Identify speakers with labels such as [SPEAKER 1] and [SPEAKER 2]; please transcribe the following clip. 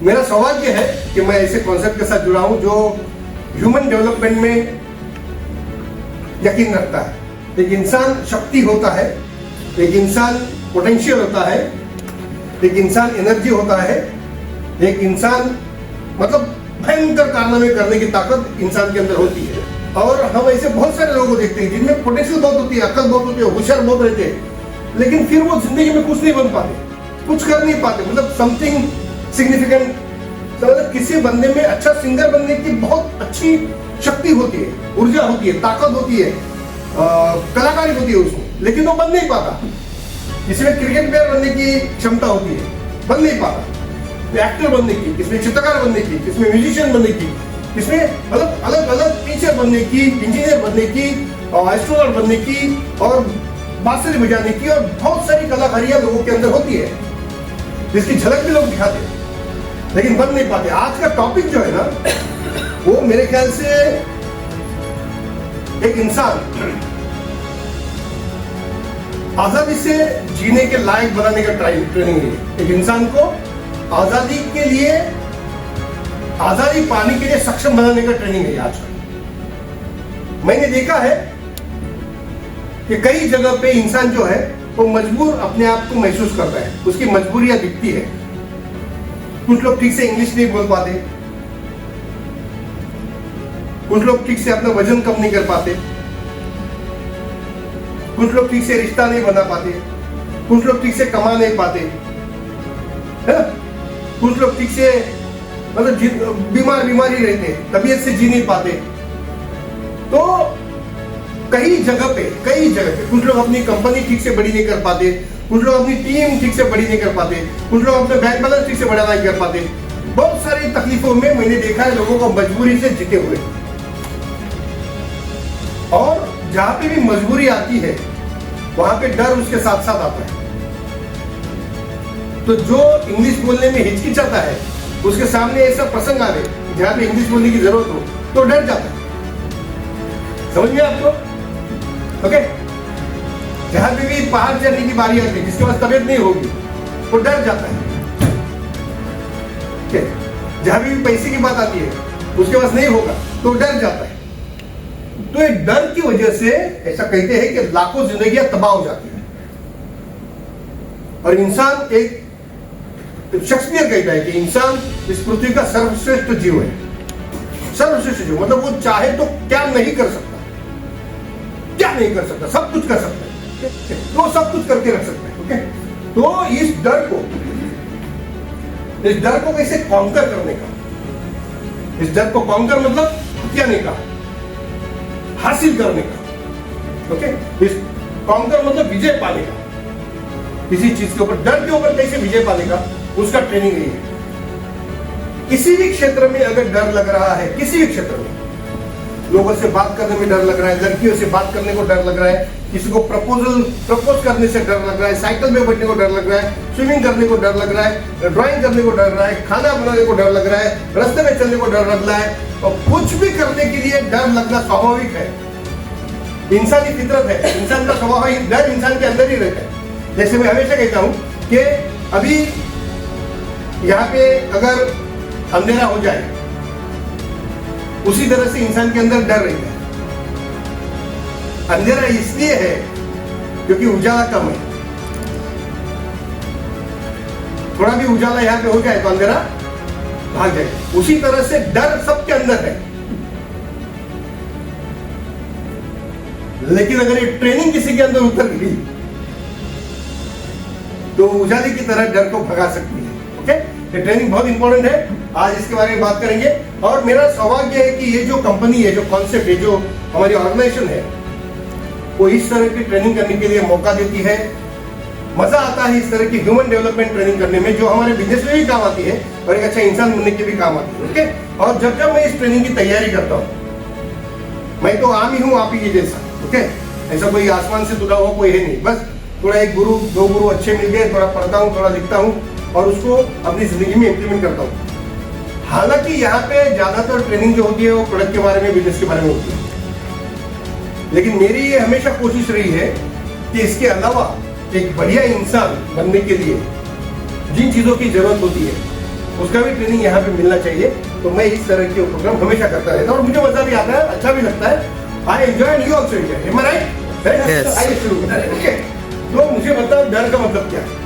[SPEAKER 1] मेरा सौभाग्य है कि मैं ऐसे कॉन्सेप्ट के साथ जुड़ा हूं जो ह्यूमन डेवलपमेंट में यकीन रखता है। एक इंसान शक्ति होता है, एक इंसान पोटेंशियल होता है, एक इंसान एनर्जी होता है, एक इंसान मतलब भयंकर कारनामे करने की ताकत इंसान के अंदर होती है। और हम ऐसे बहुत सारे लोगों को देखते हैं जिनमें पोटेंशियल बहुत होती है, अकल बहुत होती है, होशियार बहुत रहते हैं, लेकिन फिर वो जिंदगी में कुछ नहीं बन पाते, कुछ कर नहीं पाते, मतलब समथिंग सिग्निफिकेंट। तो मतलब किसी बंदे में अच्छा सिंगर बनने की बहुत अच्छी शक्ति होती है, ऊर्जा होती है, ताकत होती है, कलाकारी होती है उसमें, लेकिन वो बन नहीं पाता। किसमें क्रिकेट प्लेयर बनने की क्षमता होती है, बन नहीं पाता। एक्टर बनने की, किसमें चित्रकार बनने की, किसमें म्यूजिशियन बनने की, किसमें मतलब अलग अलग टीचर बनने की, इंजीनियर बनने की, एस्ट्रोनॉट बनने की, और बांसुरी बजाने की, और बहुत सारी कलाकारियां लोगों के अंदर होती है जिसकी झलक भी लोग दिखाते हैं, लेकिन बन नहीं पाते। आज का टॉपिक जो है ना, वो मेरे ख्याल से एक इंसान आजादी से जीने के लायक बनाने का ट्रेनिंग है। एक इंसान को आजादी के लिए, आजादी पाने के लिए सक्षम बनाने का ट्रेनिंग है आज का। मैंने देखा है कि कई जगह पे इंसान जो है वो मजबूर अपने आप को महसूस करता है, उसकी मजबूरियां दिखती है। कुछ लोग ठीक से इंग्लिश नहीं बोल पाते, कुछ लोग ठीक से अपना वजन कम नहीं कर पाते, कुछ लोग ठीक से रिश्ता नहीं बना पाते, कुछ लोग ठीक से कमा नहीं पाते, है ना? कुछ लोग ठीक से मतलब बीमार ही रहते, तबीयत से जी नहीं पाते। तो कई जगह पे कुछ लोग अपनी कंपनी ठीक से बड़ी नहीं कर पाते, कुछ लोग अपनी टीम ठीक से बड़ी नहीं कर पाते, कुछ लोग अपने बैंक बैलेंस ठीक से बड़ा नहीं कर पाते। बहुत सारी तकलीफों में मैंने देखा है लोगों को मजबूरी से जीते हुए। और जहां पे भी मजबूरी आती है वहां पे डर उसके साथ साथ आता है। तो जो इंग्लिश बोलने में हिचकिचाता है, उसके सामने ऐसा प्रसंग आ गए जहां पे इंग्लिश बोलने की जरूरत हो तो डर जाता है। समझ में आपको? ओके? जहां पे भी पहाड़ चढ़ने की बारी आती है, जिसके पास तबीयत नहीं होगी वो डर जाता है। जहां भी पैसे की बात आती है, उसके पास नहीं होगा तो डर जाता है। तो एक डर की वजह से ऐसा कहते हैं कि लाखों जिंदगियां तबाह हो जाती है। और इंसान एक शेक्सपियर कहता है कि इंसान इस पृथ्वी का सर्वश्रेष्ठ जीव है। सर्वश्रेष्ठ जीव मतलब वो चाहे तो क्या नहीं कर सकता, क्या नहीं कर सकता, सब कुछ कर सकता है, तो सब कुछ करके रख सकता है। ओके? तो इस डर को कैसे कॉन्कर करने का, इस डर को कॉन्कर मतलब हथियाने का, हासिल करने का। ओके? इस कॉन्कर मतलब विजय पाने का, किसी चीज के ऊपर, डर के ऊपर कैसे विजय पाने का, उसका ट्रेनिंग नहीं है। किसी भी क्षेत्र में अगर डर लग रहा है, किसी भी क्षेत्र में, लोगों से बात करने में डर लग रहा है, लड़कियों से बात करने को डर लग रहा है, किसी को प्रपोज करने से डर लग रहा है, साइकिल में बैठने को डर लग रहा है, स्विमिंग करने को डर लग रहा है, ड्राइंग करने को डर रहा है, खाना बनाने को डर लग रहा है, रास्ते में चलने को डर लग रहा है, और कुछ भी करने के लिए डर लगना स्वाभाविक है, इंसानी फितरत है, इंसान का स्वभाव है, डर इंसान के अंदर ही रहता है। जैसे मैं हमेशा कहता हूं कि अभी यहाँ पे अगर अंधेरा हो जाए, उसी तरह से इंसान के अंदर डर रहता है। अंधेरा इसलिए है क्योंकि उजाला कम है। थोड़ा भी उजाला यहाँ पे हो जाए तो अंधेरा भाग जाए। उसी तरह से डर सबके अंदर है, लेकिन अगर ये ट्रेनिंग किसी के अंदर उतर गई तो उजाले की तरह डर को भगा सकती है। ओके? ये ट्रेनिंग बहुत इंपॉर्टेंट है, आज इसके बारे में बात करेंगे। और मेरा सौभाग्य है कि ये जो कंपनी है, जो कॉन्सेप्ट है, जो हमारी ऑर्गेनाइजेशन है, वो इस तरह की ट्रेनिंग करने के लिए मौका देती है। मजा आता है इस तरह की ह्यूमन डेवलपमेंट ट्रेनिंग करने में, जो हमारे बिजनेस में भी काम आती है और एक अच्छा इंसान बनने के भी काम आती है। ओके? और जब जब मैं इस ट्रेनिंग की तैयारी करता हूँ, मैं तो आम ही हूँ आप ही के जैसा। ओके? ऐसा कोई आसमान से तुला हुआ कोई है नहीं, बस थोड़ा एक गुरु, दो गुरु अच्छे मिल गए, थोड़ा पढ़ता हूँ, थोड़ा लिखता हूँ और उसको अपनी जिंदगी में इंप्लीमेंट करता हूँ। हालांकि यहाँ पे ज्यादातर ट्रेनिंग जो होती है वो प्रोडक्ट के बारे में, बिजनेस के बारे में होती है, लेकिन मेरी ये हमेशा कोशिश रही है कि इसके अलावा एक बढ़िया इंसान बनने के लिए जिन चीजों की जरूरत होती है उसका भी ट्रेनिंग यहाँ पे मिलना चाहिए। तो मैं इस तरह के प्रोग्राम हमेशा करता रहता हूँ और मुझे मजा भी आता है, अच्छा भी लगता है। I enjoy and you also enjoy, am I right?
[SPEAKER 2] Yes.
[SPEAKER 1] आइए शुरू करते हैं। ओके, तो मुझे बताओ डर का मतलब क्या है?